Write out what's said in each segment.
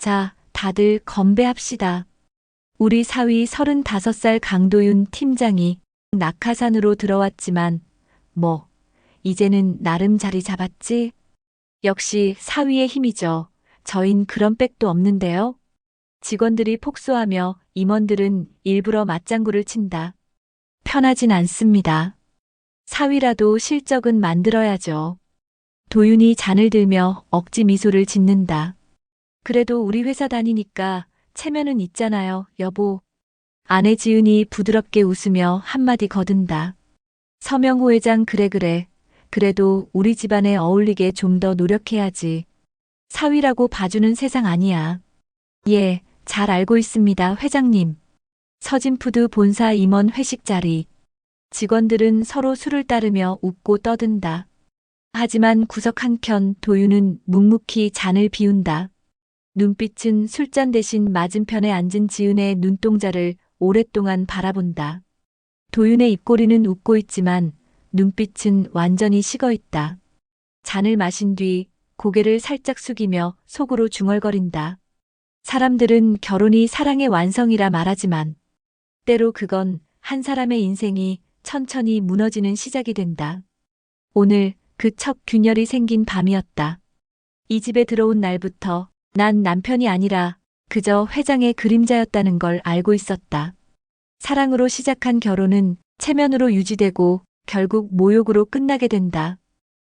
자, 다들 건배합시다. 우리 사위 35살 강도윤 팀장이 낙하산으로 들어왔지만 이제는 나름 자리 잡았지? 역시 사위의 힘이죠. 저흰 그런 백도 없는데요. 직원들이 폭소하며 임원들은 일부러 맞장구를 친다. 편하진 않습니다. 사위라도 실적은 만들어야죠. 도윤이 잔을 들며 억지 미소를 짓는다. 그래도 우리 회사 다니니까 체면은 있잖아요, 여보. 아내 지은이 부드럽게 웃으며 한마디 거둔다. 서명호 회장 그래. 그래도 우리 집안에 어울리게 좀 더 노력해야지. 사위라고 봐주는 세상 아니야. 예, 잘 알고 있습니다, 회장님. 서진푸드 본사 임원 회식 자리. 직원들은 서로 술을 따르며 웃고 떠든다. 하지만 구석 한켠 도윤은 묵묵히 잔을 비운다. 눈빛은 술잔 대신 맞은편에 앉은 지은의 눈동자를 오랫동안 바라본다. 도윤의 입꼬리는 웃고 있지만 눈빛은 완전히 식어 있다. 잔을 마신 뒤 고개를 살짝 숙이며 속으로 중얼거린다. 사람들은 결혼이 사랑의 완성이라 말하지만 때로 그건 한 사람의 인생이 천천히 무너지는 시작이 된다. 오늘 그 첫 균열이 생긴 밤이었다. 이 집에 들어온 날부터 난 남편이 아니라 그저 회장의 그림자였다는 걸 알고 있었다. 사랑으로 시작한 결혼은 체면으로 유지되고 결국 모욕으로 끝나게 된다.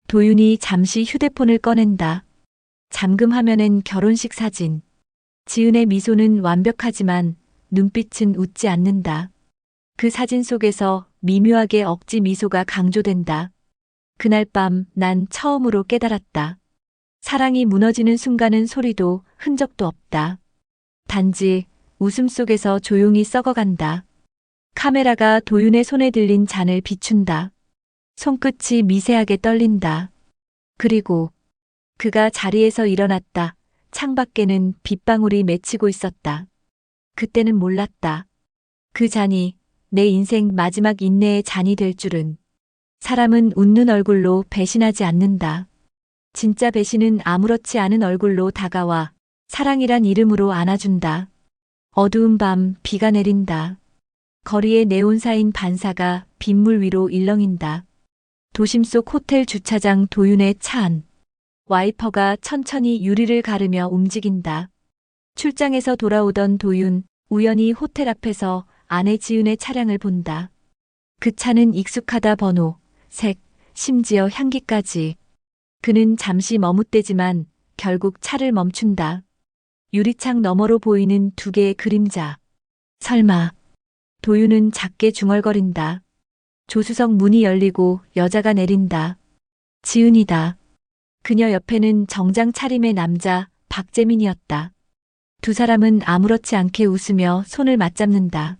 도윤이 잠시 휴대폰을 꺼낸다. 잠금 화면엔 결혼식 사진. 지은의 미소는 완벽하지만 눈빛은 웃지 않는다. 그 사진 속에서 미묘하게 억지 미소가 강조된다. 그날 밤 난 처음으로 깨달았다. 사랑이 무너지는 순간은 소리도 흔적도 없다. 단지 웃음 속에서 조용히 썩어간다. 카메라가 도윤의 손에 들린 잔을 비춘다. 손끝이 미세하게 떨린다. 그리고 그가 자리에서 일어났다. 창밖에는 빗방울이 맺히고 있었다. 그때는 몰랐다. 그 잔이 내 인생 마지막 인내의 잔이 될 줄은. 사람은 웃는 얼굴로 배신하지 않는다. 진짜 배신은 아무렇지 않은 얼굴로 다가와 사랑이란 이름으로 안아준다. 어두운 밤 비가 내린다. 거리에 네온사인 반사가 빗물 위로 일렁인다. 도심 속 호텔 주차장 도윤의 차 안. 와이퍼가 천천히 유리를 가르며 움직인다. 출장에서 돌아오던 도윤, 우연히 호텔 앞에서 아내 지은의 차량을 본다. 그 차는 익숙하다 번호, 색, 심지어 향기까지. 그는 잠시 머뭇대지만 결국 차를 멈춘다. 유리창 너머로 보이는 두 개의 그림자. 설마. 도윤은 작게 중얼거린다. 조수석 문이 열리고 여자가 내린다. 지은이다. 그녀 옆에는 정장 차림의 남자 박재민이었다. 두 사람은 아무렇지 않게 웃으며 손을 맞잡는다.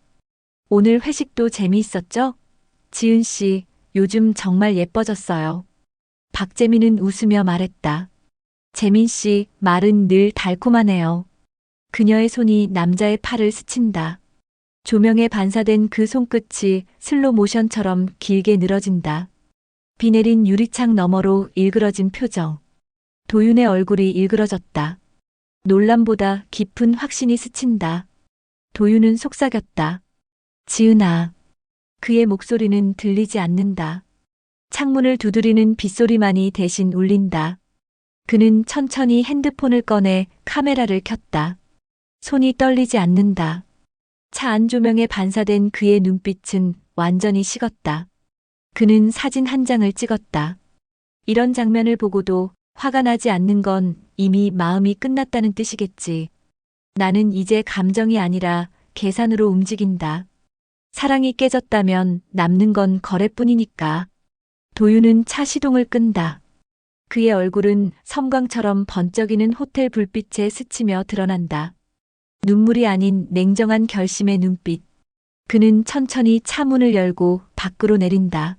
오늘 회식도 재미있었죠? 지은 씨, 요즘 정말 예뻐졌어요. 박재민은 웃으며 말했다. 재민 씨, 말은 늘 달콤하네요. 그녀의 손이 남자의 팔을 스친다. 조명에 반사된 그 손끝이 슬로 모션처럼 길게 늘어진다. 비 내린 유리창 너머로 일그러진 표정. 도윤의 얼굴이 일그러졌다. 놀람보다 깊은 확신이 스친다. 도윤은 속삭였다. 지은아. 그의 목소리는 들리지 않는다. 창문을 두드리는 빗소리만이 대신 울린다. 그는 천천히 핸드폰을 꺼내 카메라를 켰다. 손이 떨리지 않는다. 차 안 조명에 반사된 그의 눈빛은 완전히 식었다. 그는 사진 한 장을 찍었다. 이런 장면을 보고도 화가 나지 않는 건 이미 마음이 끝났다는 뜻이겠지. 나는 이제 감정이 아니라 계산으로 움직인다. 사랑이 깨졌다면 남는 건 거래뿐이니까. 도윤은 차 시동을 끈다. 그의 얼굴은 섬광처럼 번쩍이는 호텔 불빛에 스치며 드러난다. 눈물이 아닌 냉정한 결심의 눈빛. 그는 천천히 차 문을 열고 밖으로 내린다.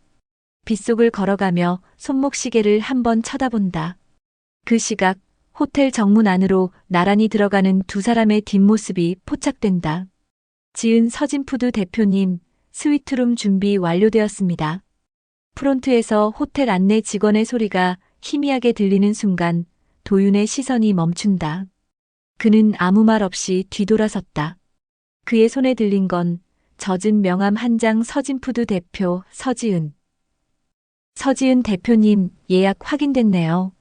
빗속을 걸어가며 손목시계를 한번 쳐다본다. 그 시각 호텔 정문 안으로 나란히 들어가는 두 사람의 뒷모습이 포착된다. 지은 서진푸드 대표님, 스위트룸 준비 완료되었습니다. 프론트에서 호텔 안내 직원의 소리가 희미하게 들리는 순간 도윤의 시선이 멈춘다. 그는 아무 말 없이 뒤돌아섰다. 그의 손에 들린 건 젖은 명함 한 장. 서진푸드 대표 서지은. 서지은 대표님, 예약 확인됐네요.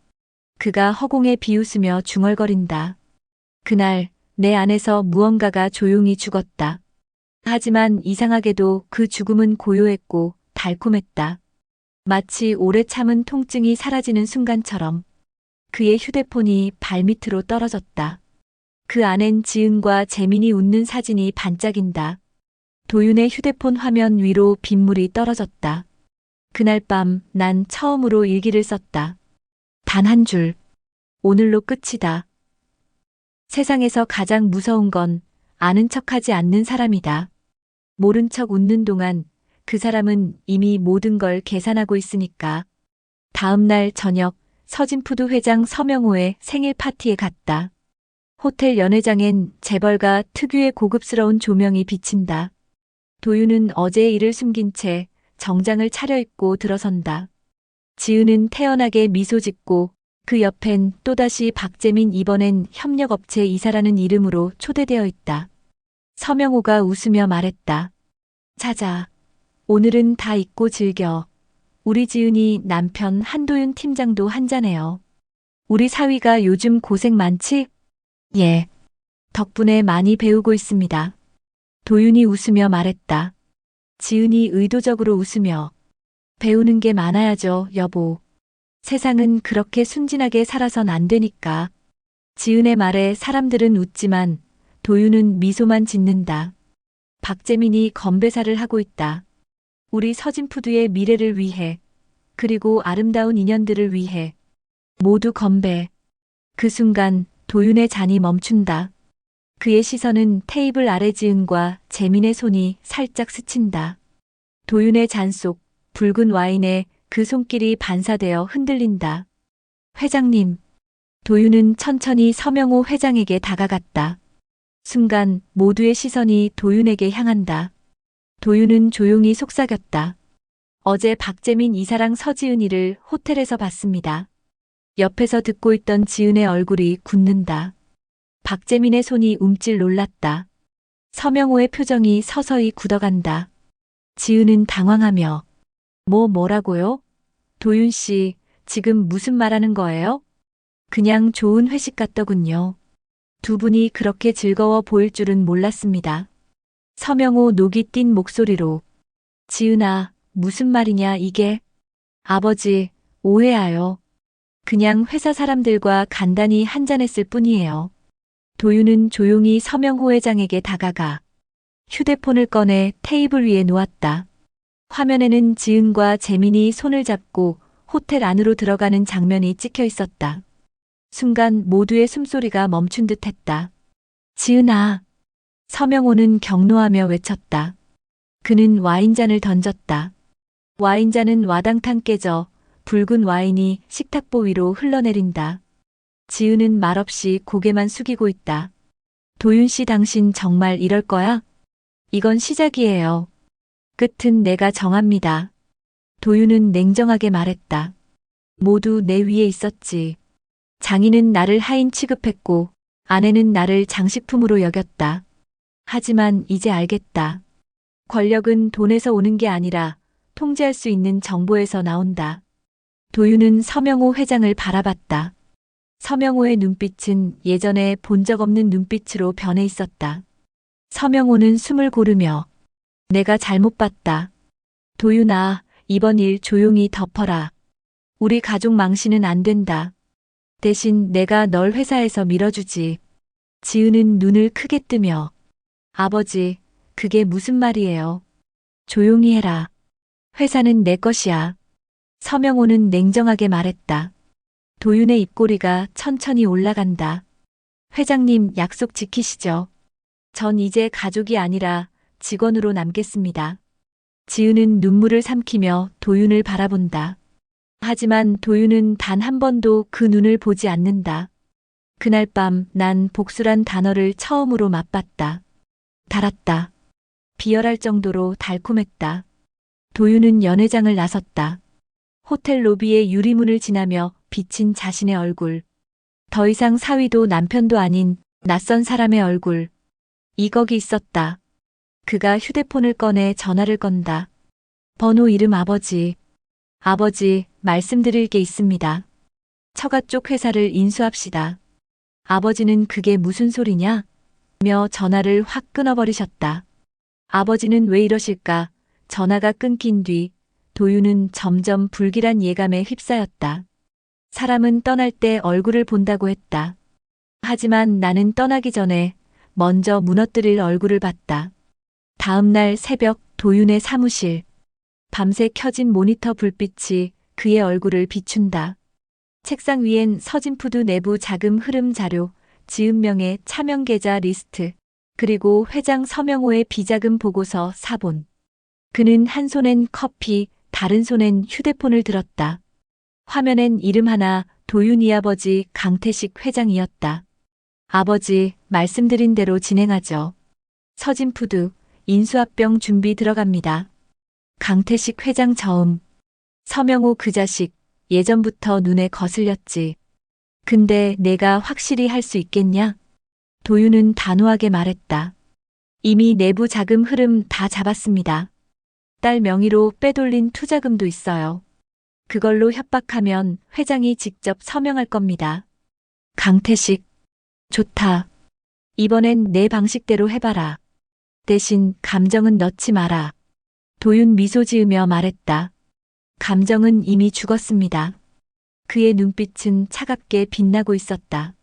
그가 허공에 비웃으며 중얼거린다. 그날 내 안에서 무언가가 조용히 죽었다. 하지만 이상하게도 그 죽음은 고요했고 달콤했다. 마치 오래 참은 통증이 사라지는 순간처럼. 그의 휴대폰이 발밑으로 떨어졌다. 그 안엔 지은과 재민이 웃는 사진이 반짝인다. 도윤의 휴대폰 화면 위로 빗물이 떨어졌다. 그날 밤 난 처음으로 일기를 썼다. 단 한 줄. 오늘로 끝이다. 세상에서 가장 무서운 건 아는 척하지 않는 사람이다. 모른 척 웃는 동안 그 사람은 이미 모든 걸 계산하고 있으니까. 다음 날 저녁 서진푸드 회장 서명호의 생일 파티에 갔다. 호텔 연회장엔 재벌가 특유의 고급스러운 조명이 비친다. 도윤은 어제의 일을 숨긴 채 정장을 차려입고 들어선다. 지은은 태연하게 미소 짓고 그 옆엔 또다시 박재민, 이번엔 협력업체 이사라는 이름으로 초대되어 있다. 서명호가 웃으며 말했다. 자자, 오늘은 다 잊고 즐겨. 우리 지은이 남편 한도윤 팀장도 한잔해요. 우리 사위가 요즘 고생 많지? 예. 덕분에 많이 배우고 있습니다. 도윤이 웃으며 말했다. 지은이 의도적으로 웃으며 배우는 게 많아야죠, 여보. 세상은 그렇게 순진하게 살아선 안 되니까. 지은의 말에 사람들은 웃지만 도윤은 미소만 짓는다. 박재민이 건배사를 하고 있다. 우리 서진푸드의 미래를 위해, 그리고 아름다운 인연들을 위해. 모두 건배. 그 순간 도윤의 잔이 멈춘다. 그의 시선은 테이블 아래 지은과 재민의 손이 살짝 스친다. 도윤의 잔 속 붉은 와인에 그 손길이 반사되어 흔들린다. 회장님. 도윤은 천천히 서명호 회장에게 다가갔다. 순간 모두의 시선이 도윤에게 향한다. 도윤은 조용히 속삭였다. 어제 박재민 이사랑 서지은이를 호텔에서 봤습니다. 옆에서 듣고 있던 지은의 얼굴이 굳는다. 박재민의 손이 움찔 놀랐다. 서명호의 표정이 서서히 굳어간다. 지은은 당황하며 뭐라고요? 도윤 씨, 지금 무슨 말하는 거예요? 그냥 좋은 회식 같더군요. 두 분이 그렇게 즐거워 보일 줄은 몰랐습니다. 서명호 녹이 띤 목소리로. 지은아, 무슨 말이냐 이게? 아버지, 오해하여. 그냥 회사 사람들과 간단히 한잔했을 뿐이에요. 도윤은 조용히 서명호 회장에게 다가가 휴대폰을 꺼내 테이블 위에 놓았다. 화면에는 지은과 재민이 손을 잡고 호텔 안으로 들어가는 장면이 찍혀 있었다. 순간 모두의 숨소리가 멈춘 듯 했다. 지은아. 서명호는 경로하며 외쳤다. 그는 와인잔을 던졌다. 와인잔은 와당탕 깨져 붉은 와인이 식탁보 위로 흘러내린다. 지은은 말없이 고개만 숙이고 있다. 도윤 씨, 당신 정말 이럴 거야? 이건 시작이에요. 끝은 내가 정합니다. 도윤은 냉정하게 말했다. 모두 내 위에 있었지. 장인은 나를 하인 취급했고 아내는 나를 장식품으로 여겼다. 하지만 이제 알겠다. 권력은 돈에서 오는 게 아니라 통제할 수 있는 정보에서 나온다. 도윤은 서명호 회장을 바라봤다. 서명호의 눈빛은 예전에 본 적 없는 눈빛으로 변해 있었다. 서명호는 숨을 고르며 내가 잘못 봤다. 도윤아, 이번 일 조용히 덮어라. 우리 가족 망신은 안 된다. 대신 내가 널 회사에서 밀어주지. 지은은 눈을 크게 뜨며 아버지, 그게 무슨 말이에요? 조용히 해라. 회사는 내 것이야. 서명호는 냉정하게 말했다. 도윤의 입꼬리가 천천히 올라간다. 회장님, 약속 지키시죠. 전 이제 가족이 아니라 직원으로 남겠습니다. 지은은 눈물을 삼키며 도윤을 바라본다. 하지만 도윤은 단 한 번도 그 눈을 보지 않는다. 그날 밤 난 복수란 단어를 처음으로 맛봤다. 달았다. 비열할 정도로 달콤했다. 도윤은 연회장을 나섰다. 호텔 로비의 유리문을 지나며 비친 자신의 얼굴. 더 이상 사위도 남편도 아닌 낯선 사람의 얼굴. 이거기 있었다. 그가 휴대폰을 꺼내 전화를 건다. 번호 이름 아버지. 아버지, 말씀드릴 게 있습니다. 처가 쪽 회사를 인수합시다. 아버지는 그게 무슨 소리냐? 며 전화를 확 끊어버리셨다. 아버지는 왜 이러실까? 전화가 끊긴 뒤 도윤은 점점 불길한 예감에 휩싸였다. 사람은 떠날 때 얼굴을 본다고 했다. 하지만 나는 떠나기 전에 먼저 무너뜨릴 얼굴을 봤다. 다음 날 새벽 도윤의 사무실. 밤새 켜진 모니터 불빛이 그의 얼굴을 비춘다. 책상 위엔 서진푸드 내부 자금 흐름 자료, 지은명의 차명 계좌 리스트, 그리고 회장 서명호의 비자금 보고서 사본. 그는 한 손엔 커피, 다른 손엔 휴대폰을 들었다. 화면엔 이름 하나, 도윤이 아버지 강태식 회장이었다. 아버지, 말씀드린 대로 진행하죠. 서진푸드, 인수합병 준비 들어갑니다. 강태식 회장 저음. 서명호 그 자식, 예전부터 눈에 거슬렸지. 근데 내가 확실히 할 수 있겠냐? 도윤은 단호하게 말했다. 이미 내부 자금 흐름 다 잡았습니다. 딸 명의로 빼돌린 투자금도 있어요. 그걸로 협박하면 회장이 직접 서명할 겁니다. 강태식, 좋다. 이번엔 내 방식대로 해봐라. 대신 감정은 넣지 마라. 도윤 미소 지으며 말했다. 감정은 이미 죽었습니다. 그의 눈빛은 차갑게 빛나고 있었다.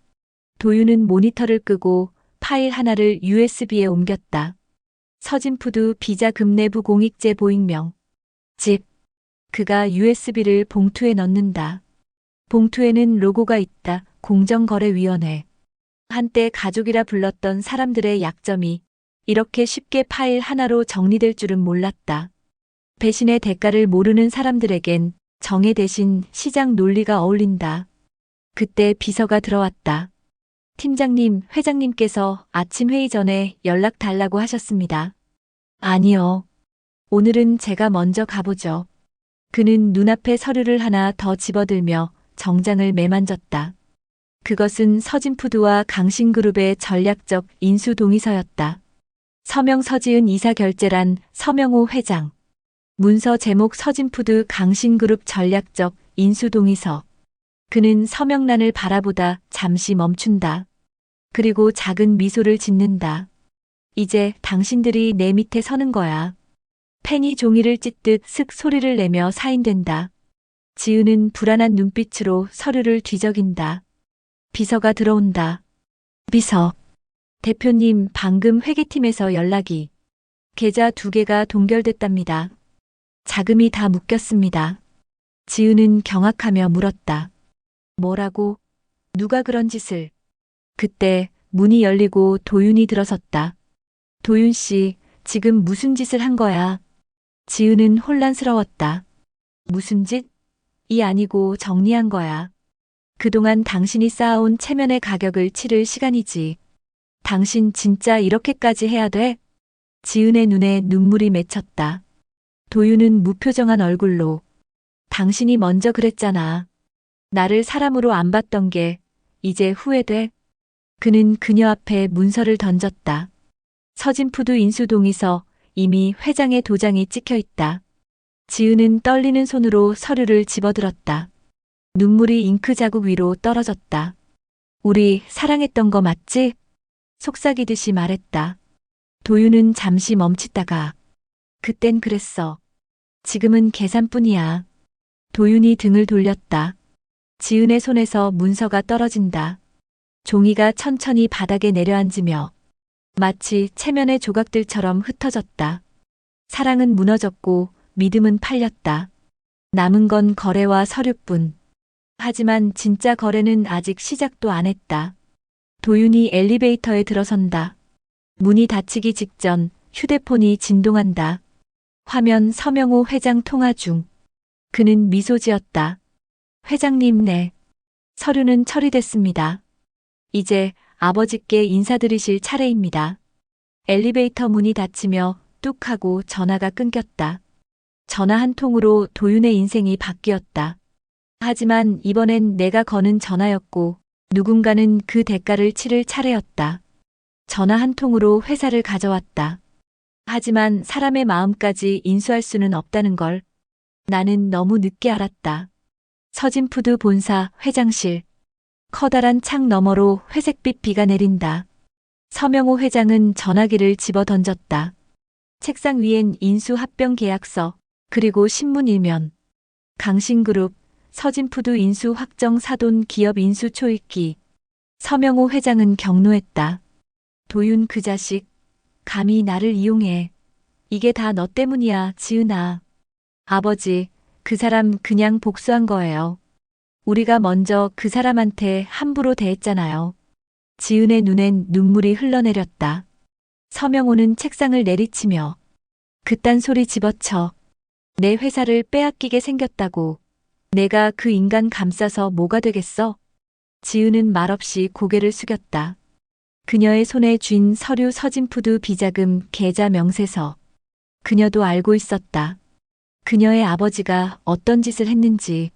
도윤은 모니터를 끄고 파일 하나를 USB에 옮겼다. 서진푸드 비자금 내부 공익제 보익명. 집. 그가 USB를 봉투에 넣는다. 봉투에는 로고가 있다. 공정거래위원회. 한때 가족이라 불렀던 사람들의 약점이 이렇게 쉽게 파일 하나로 정리될 줄은 몰랐다. 배신의 대가를 모르는 사람들에겐 정의 대신 시장 논리가 어울린다. 그때 비서가 들어왔다. 팀장님, 회장님께서 아침 회의 전에 연락 달라고 하셨습니다. 아니요. 오늘은 제가 먼저 가보죠. 그는 눈앞에 서류를 하나 더 집어들며 정장을 매만졌다. 그것은 서진푸드와 강신그룹의 전략적 인수 동의서였다. 서명 서지은 이사 결재란 서명호 회장. 문서 제목 서진푸드 강신그룹 전략적 인수 동의서. 그는 서명란을 바라보다 잠시 멈춘다. 그리고 작은 미소를 짓는다. 이제 당신들이 내 밑에 서는 거야. 펜이 종이를 찢듯 슥 소리를 내며 사인된다. 지은은 불안한 눈빛으로 서류를 뒤적인다. 비서가 들어온다. 비서. 대표님, 방금 회계팀에서 연락이. 계좌 2개가 동결됐답니다. 자금이 다 묶였습니다. 지은은 경악하며 물었다. 뭐라고? 누가 그런 짓을? 그때 문이 열리고 도윤이 들어섰다. 도윤 씨, 지금 무슨 짓을 한 거야? 지은은 혼란스러웠다. 무슨 짓? 이 아니고 정리한 거야. 그동안 당신이 쌓아온 체면의 가격을 치를 시간이지. 당신 진짜 이렇게까지 해야 돼? 지은의 눈에 눈물이 맺혔다. 도윤은 무표정한 얼굴로. 당신이 먼저 그랬잖아. 나를 사람으로 안 봤던 게 이제 후회돼? 그는 그녀 앞에 문서를 던졌다. 서진푸드 인수동의서, 이미 회장의 도장이 찍혀 있다. 지은은 떨리는 손으로 서류를 집어들었다. 눈물이 잉크 자국 위로 떨어졌다. 우리 사랑했던 거 맞지? 속삭이듯이 말했다. 도윤은 잠시 멈칫다가 그땐 그랬어. 지금은 계산뿐이야. 도윤이 등을 돌렸다. 지은의 손에서 문서가 떨어진다. 종이가 천천히 바닥에 내려앉으며 마치 체면의 조각들처럼 흩어졌다. 사랑은 무너졌고 믿음은 팔렸다. 남은 건 거래와 서류뿐. 하지만 진짜 거래는 아직 시작도 안 했다. 도윤이 엘리베이터에 들어선다. 문이 닫히기 직전 휴대폰이 진동한다. 화면 서명호 회장 통화 중. 그는 미소 지었다. 회장님, 네. 서류는 처리됐습니다. 이제 아버지께 인사드리실 차례입니다. 엘리베이터 문이 닫히며 뚝 하고 전화가 끊겼다. 전화 한 통으로 도윤의 인생이 바뀌었다. 하지만 이번엔 내가 거는 전화였고 누군가는 그 대가를 치를 차례였다. 전화 한 통으로 회사를 가져왔다. 하지만 사람의 마음까지 인수할 수는 없다는 걸 나는 너무 늦게 알았다. 서진푸드 본사 회장실. 커다란 창 너머로 회색빛 비가 내린다. 서명호 회장은 전화기를 집어 던졌다. 책상 위엔 인수 합병 계약서, 그리고 신문 일면. 강신그룹, 서진푸드 인수 확정 사돈 기업 인수 초읽기. 서명호 회장은 경로했다. 도윤 그 자식, 감히 나를 이용해. 이게 다 너 때문이야, 지은아. 아버지, 그 사람 그냥 복수한 거예요. 우리가 먼저 그 사람한테 함부로 대했잖아요. 지은의 눈엔 눈물이 흘러내렸다. 서명호는 책상을 내리치며 그딴 소리 집어쳐. 내 회사를 빼앗기게 생겼다고. 내가 그 인간 감싸서 뭐가 되겠어? 지은은 말없이 고개를 숙였다. 그녀의 손에 쥔 서류 서진푸드 비자금 계좌 명세서. 그녀도 알고 있었다. 그녀의 아버지가 어떤 짓을 했는지,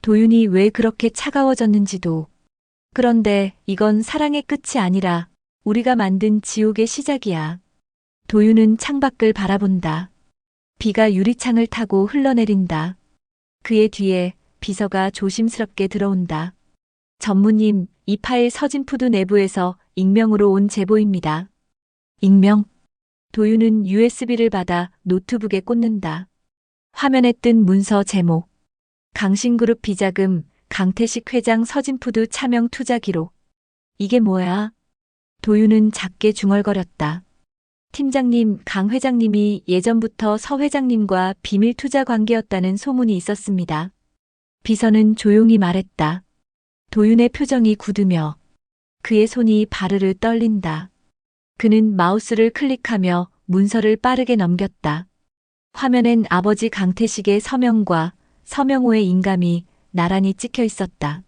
도윤이 왜 그렇게 차가워졌는지도. 그런데 이건 사랑의 끝이 아니라 우리가 만든 지옥의 시작이야. 도윤은 창밖을 바라본다. 비가 유리창을 타고 흘러내린다. 그의 뒤에 비서가 조심스럽게 들어온다. 전무님, 이 파일 서진푸드 내부에서 익명으로 온 제보입니다. 익명? 도윤은 USB를 받아 노트북에 꽂는다. 화면에 뜬 문서 제목. 강신그룹 비자금, 강태식 회장 서진푸드 차명 투자 기록. 이게 뭐야? 도윤은 작게 중얼거렸다. 팀장님, 강 회장님이 예전부터 서 회장님과 비밀 투자 관계였다는 소문이 있었습니다. 비서는 조용히 말했다. 도윤의 표정이 굳으며 그의 손이 바르르 떨린다. 그는 마우스를 클릭하며 문서를 빠르게 넘겼다. 화면엔 아버지 강태식의 서명과 서명호의 인감이 나란히 찍혀 있었다.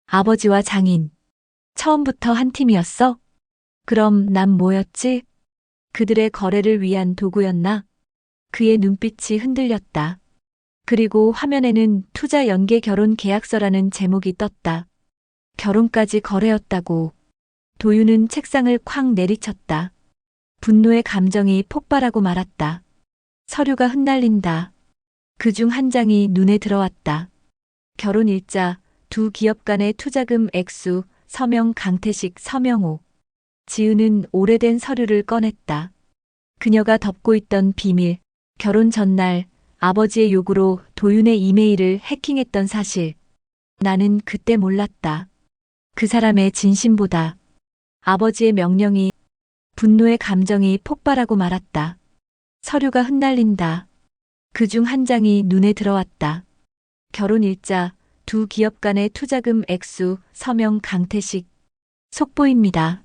아버지와 장인. 처음부터 한 팀이었어? 그럼 난 뭐였지? 그들의 거래를 위한 도구였나? 그의 눈빛이 흔들렸다. 그리고 화면에는 투자 연계 결혼 계약서라는 제목이 떴다. 결혼까지 거래였다고. 도윤은 책상을 쾅 내리쳤다. 분노의 감정이 폭발하고 말았다. 서류가 흩날린다. 그중 한 장이 눈에 들어왔다. 결혼 일자, 두 기업 간의 투자금 액수, 서명 강태식 서명호. 지은은 오래된 서류를 꺼냈다. 그녀가 덮고 있던 비밀, 결혼 전날 아버지의 요구로 도윤의 이메일을 해킹했던 사실. 나는 그때 몰랐다. 그 사람의 진심보다 아버지의 명령이. 분노의 감정이 폭발하고 말았다. 서류가 흩날린다. 그중 한 장이 눈에 들어왔다. 결혼 일자, 두 기업 간의 투자금 액수, 서명 강태식. 속보입니다.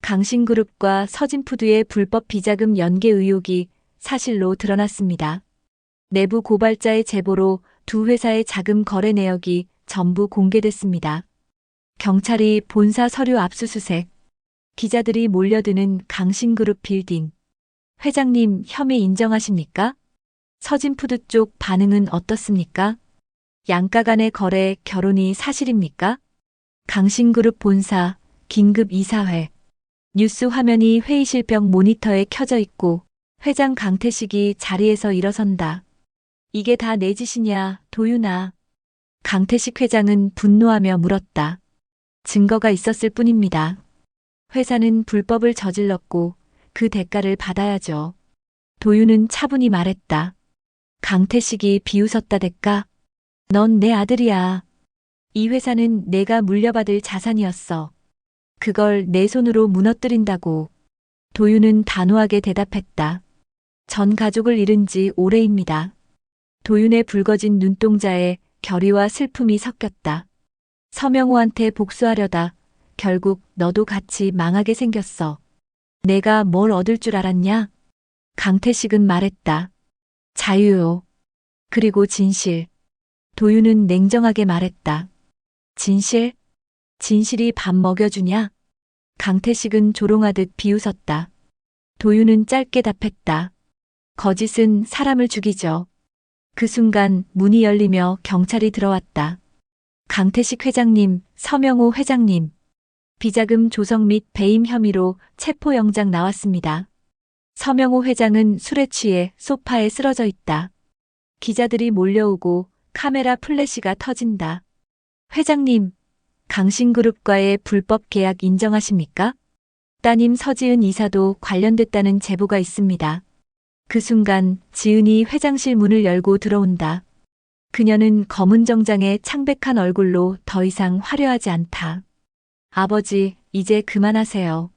강신그룹과 서진푸드의 불법 비자금 연계 의혹이 사실로 드러났습니다. 내부 고발자의 제보로 두 회사의 자금 거래 내역이 전부 공개됐습니다. 경찰이 본사 서류 압수수색. 기자들이 몰려드는 강신그룹 빌딩. 회장님, 혐의 인정하십니까? 서진푸드 쪽 반응은 어떻습니까? 양가 간의 거래, 결혼이 사실입니까? 강신그룹 본사, 긴급 이사회. 뉴스 화면이 회의실벽 모니터에 켜져 있고 회장 강태식이 자리에서 일어선다. 이게 다 내 짓이냐, 도윤아. 강태식 회장은 분노하며 물었다. 증거가 있었을 뿐입니다. 회사는 불법을 저질렀고 그 대가를 받아야죠. 도윤은 차분히 말했다. 강태식이 비웃었다 대가? 넌 내 아들이야. 이 회사는 내가 물려받을 자산이었어. 그걸 내 손으로 무너뜨린다고. 도윤은 단호하게 대답했다. 전 가족을 잃은 지 오래입니다. 도윤의 붉어진 눈동자에 결의와 슬픔이 섞였다. 서명호한테 복수하려다 결국 너도 같이 망하게 생겼어. 내가 뭘 얻을 줄 알았냐? 강태식은 말했다. 자유요. 그리고 진실. 도윤은 냉정하게 말했다. 진실? 진실이 밥 먹여주냐? 강태식은 조롱하듯 비웃었다. 도윤은 짧게 답했다. 거짓은 사람을 죽이죠. 그 순간 문이 열리며 경찰이 들어왔다. 강태식 회장님, 서명호 회장님. 비자금 조성 및 배임 혐의로 체포영장 나왔습니다. 서명호 회장은 술에 취해 소파에 쓰러져 있다. 기자들이 몰려오고 카메라 플래시가 터진다. 회장님, 강신그룹과의 불법 계약 인정하십니까? 따님 서지은 이사도 관련됐다는 제보가 있습니다. 그 순간 지은이 회장실 문을 열고 들어온다. 그녀는 검은 정장에 창백한 얼굴로 더 이상 화려하지 않다. 아버지, 이제 그만하세요.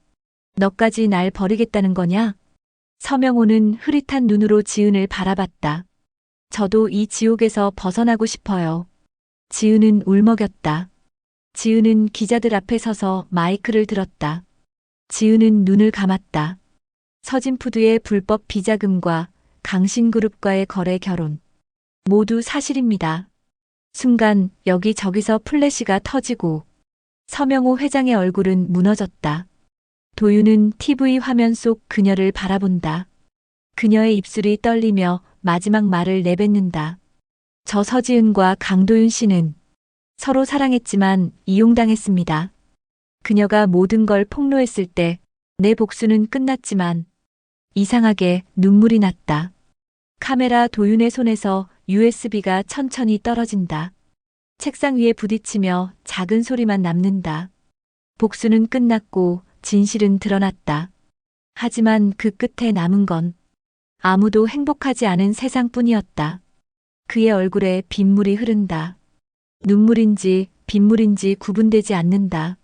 너까지 날 버리겠다는 거냐? 서명호는 흐릿한 눈으로 지은을 바라봤다. 저도 이 지옥에서 벗어나고 싶어요. 지은은 울먹였다. 지은은 기자들 앞에 서서 마이크를 들었다. 지은은 눈을 감았다. 서진푸드의 불법 비자금과 강신그룹과의 거래 결혼. 모두 사실입니다. 순간 여기저기서 플래시가 터지고 서명호 회장의 얼굴은 무너졌다. 도윤은 TV 화면 속 그녀를 바라본다. 그녀의 입술이 떨리며 마지막 말을 내뱉는다. 저 서지은과 강도윤 씨는 서로 사랑했지만 이용당했습니다. 그녀가 모든 걸 폭로했을 때 내 복수는 끝났지만 이상하게 눈물이 났다. 카메라 도윤의 손에서 USB가 천천히 떨어진다. 책상 위에 부딪히며 작은 소리만 남는다. 복수는 끝났고 진실은 드러났다. 하지만 그 끝에 남은 건 아무도 행복하지 않은 세상뿐이었다. 그의 얼굴에 빗물이 흐른다. 눈물인지 빗물인지 구분되지 않는다.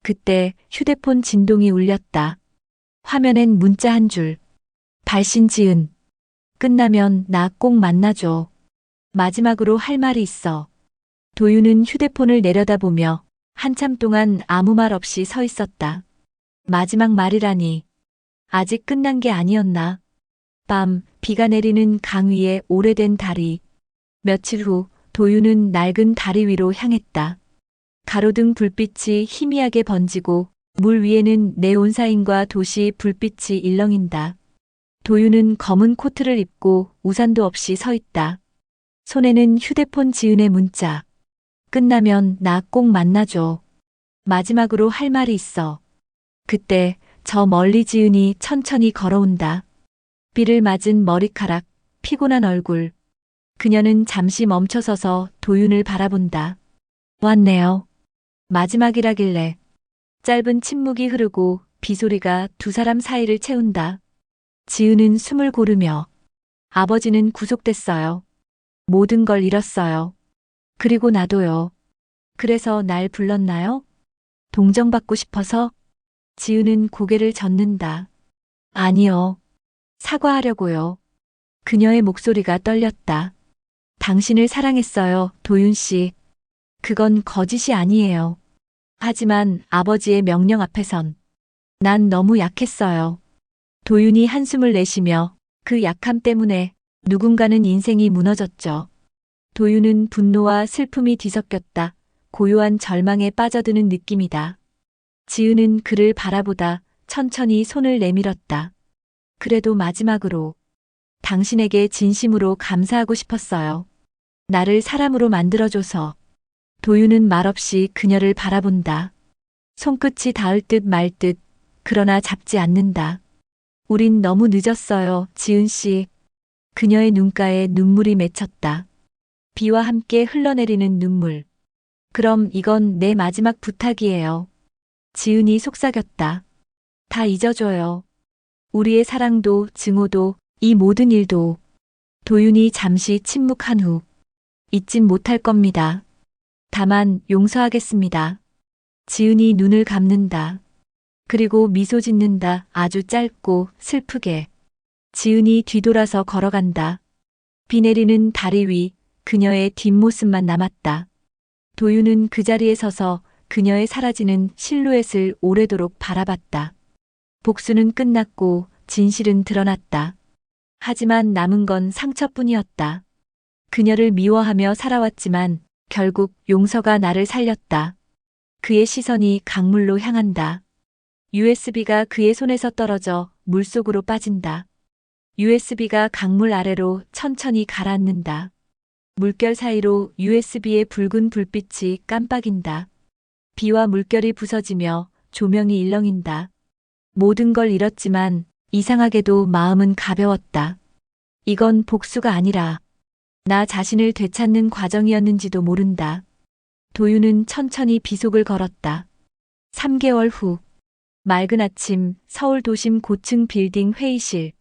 그때 휴대폰 진동이 울렸다. 화면엔 문자 한 줄. 발신지은. 끝나면 나 꼭 만나줘. 마지막으로 할 말이 있어. 도윤은 휴대폰을 내려다보며 한참 동안 아무 말 없이 서 있었다. 마지막 말이라니. 아직 끝난 게 아니었나. 밤, 비가 내리는 강 위에 오래된 다리. 며칠 후 도윤은 낡은 다리 위로 향했다. 가로등 불빛이 희미하게 번지고 물 위에는 네온사인과 도시 불빛이 일렁인다. 도윤은 검은 코트를 입고 우산도 없이 서 있다. 손에는 휴대폰 지은의 문자. 끝나면 나 꼭 만나줘. 마지막으로 할 말이 있어. 그때 저 멀리 지은이 천천히 걸어온다. 비를 맞은 머리카락, 피곤한 얼굴. 그녀는 잠시 멈춰서서 도윤을 바라본다. 왔네요. 마지막이라길래. 짧은 침묵이 흐르고 비소리가 두 사람 사이를 채운다. 지은은 숨을 고르며 아버지는 구속됐어요. 모든 걸 잃었어요. 그리고 나도요. 그래서 날 불렀나요? 동정받고 싶어서? 지은은 고개를 젓는다. 아니요. 사과하려고요. 그녀의 목소리가 떨렸다. 당신을 사랑했어요, 도윤 씨. 그건 거짓이 아니에요. 하지만 아버지의 명령 앞에선 난 너무 약했어요. 도윤이 한숨을 내쉬며 그 약함 때문에 누군가는 인생이 무너졌죠. 도윤은 분노와 슬픔이 뒤섞였다. 고요한 절망에 빠져드는 느낌이다. 지은은 그를 바라보다 천천히 손을 내밀었다. 그래도 마지막으로 당신에게 진심으로 감사하고 싶었어요. 나를 사람으로 만들어줘서. 도윤은 말없이 그녀를 바라본다. 손끝이 닿을 듯 말 듯, 그러나 잡지 않는다. 우린 너무 늦었어요, 지은 씨. 그녀의 눈가에 눈물이 맺혔다. 비와 함께 흘러내리는 눈물. 그럼 이건 내 마지막 부탁이에요. 지은이 속삭였다. 다 잊어줘요. 우리의 사랑도 증오도 이 모든 일도. 도윤이 잠시 침묵한 후. 잊진 못할 겁니다. 다만 용서하겠습니다. 지은이 눈을 감는다. 그리고 미소 짓는다. 아주 짧고 슬프게. 지은이 뒤돌아서 걸어간다. 비 내리는 다리 위 그녀의 뒷모습만 남았다. 도윤은 그 자리에 서서 그녀의 사라지는 실루엣을 오래도록 바라봤다. 복수는 끝났고 진실은 드러났다. 하지만 남은 건 상처뿐이었다. 그녀를 미워하며 살아왔지만 결국 용서가 나를 살렸다. 그의 시선이 강물로 향한다. USB가 그의 손에서 떨어져 물속으로 빠진다. USB가 강물 아래로 천천히 가라앉는다. 물결 사이로 USB의 붉은 불빛이 깜빡인다. 비와 물결이 부서지며 조명이 일렁인다. 모든 걸 잃었지만 이상하게도 마음은 가벼웠다. 이건 복수가 아니라 나 자신을 되찾는 과정이었는지도 모른다. 도윤은 천천히 비속을 걸었다. 3개월 후 맑은 아침 서울 도심 고층 빌딩 회의실.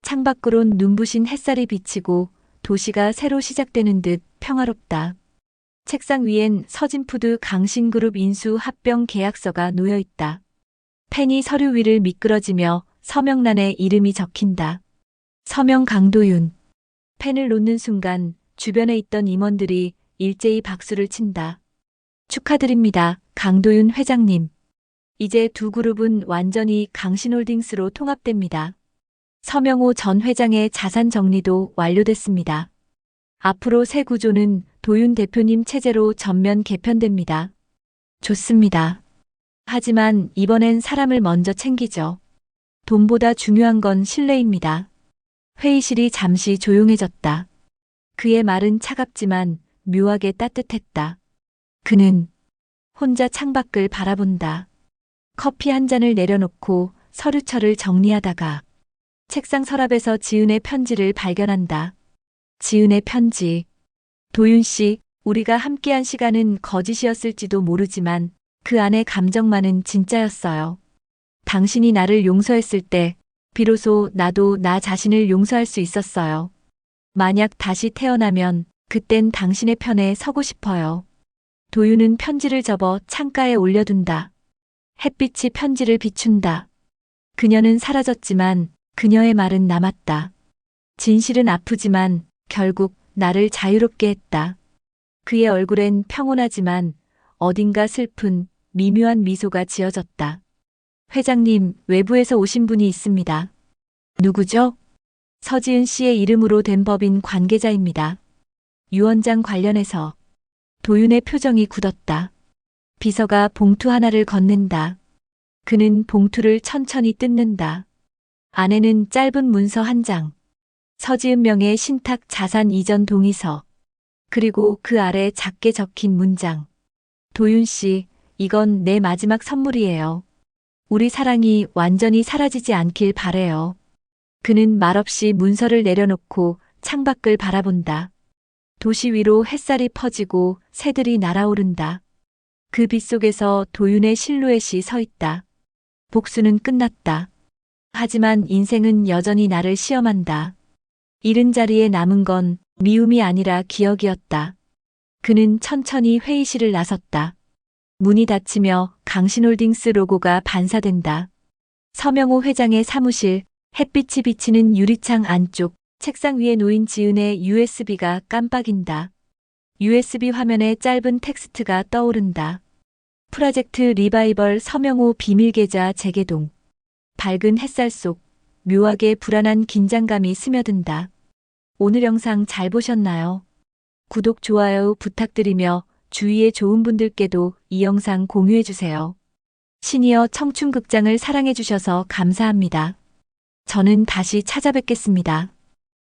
창밖으론 눈부신 햇살이 비치고 도시가 새로 시작되는 듯 평화롭다. 책상 위엔 서진푸드 강신그룹 인수 합병 계약서가 놓여 있다. 펜이 서류 위를 미끄러지며 서명란에 이름이 적힌다. 서명 강도윤. 펜을 놓는 순간 주변에 있던 임원들이 일제히 박수를 친다. 축하드립니다, 강도윤 회장님. 이제 두 그룹은 완전히 강신홀딩스로 통합됩니다. 서명호 전 회장의 자산 정리도 완료됐습니다. 앞으로 새 구조는 도윤 대표님 체제로 전면 개편됩니다. 좋습니다. 하지만 이번엔 사람을 먼저 챙기죠. 돈보다 중요한 건 신뢰입니다. 회의실이 잠시 조용해졌다. 그의 말은 차갑지만 묘하게 따뜻했다. 그는 혼자 창밖을 바라본다. 커피 한 잔을 내려놓고 서류철을 정리하다가 책상 서랍에서 지은의 편지를 발견한다. 지은의 편지. 도윤 씨, 우리가 함께한 시간은 거짓이었을지도 모르지만 그 안의 감정만은 진짜였어요. 당신이 나를 용서했을 때 비로소 나도 나 자신을 용서할 수 있었어요. 만약 다시 태어나면 그땐 당신의 편에 서고 싶어요. 도윤은 편지를 접어 창가에 올려둔다. 햇빛이 편지를 비춘다. 그녀는 사라졌지만 그녀의 말은 남았다. 진실은 아프지만 결국 나를 자유롭게 했다. 그의 얼굴엔 평온하지만 어딘가 슬픈 미묘한 미소가 지어졌다. 회장님, 외부에서 오신 분이 있습니다. 누구죠? 서지은 씨의 이름으로 된 법인 관계자입니다. 유원장 관련해서. 도윤의 표정이 굳었다. 비서가 봉투 하나를 건넨다. 그는 봉투를 천천히 뜯는다. 안에는 짧은 문서 한 장. 서지은 명의 신탁 자산 이전 동의서. 그리고 그 아래 작게 적힌 문장. 도윤 씨, 이건 내 마지막 선물이에요. 우리 사랑이 완전히 사라지지 않길 바래요. 그는 말없이 문서를 내려놓고 창밖을 바라본다. 도시 위로 햇살이 퍼지고 새들이 날아오른다. 그 빛 속에서 도윤의 실루엣이 서 있다. 복수는 끝났다. 하지만 인생은 여전히 나를 시험한다. 잃은 자리에 남은 건 미움이 아니라 기억이었다. 그는 천천히 회의실을 나섰다. 문이 닫히며 강신홀딩스 로고가 반사된다. 서명호 회장의 사무실, 햇빛이 비치는 유리창 안쪽, 책상 위에 놓인 지은의 USB가 깜빡인다. USB 화면에 짧은 텍스트가 떠오른다. 프로젝트 리바이벌 서명호 비밀계좌 재개동. 밝은 햇살 속 묘하게 불안한 긴장감이 스며든다. 오늘 영상 잘 보셨나요? 구독, 좋아요 부탁드리며 주위의 좋은 분들께도 이 영상 공유해주세요. 시니어 청춘극장을 사랑해주셔서 감사합니다. 저는 다시 찾아뵙겠습니다.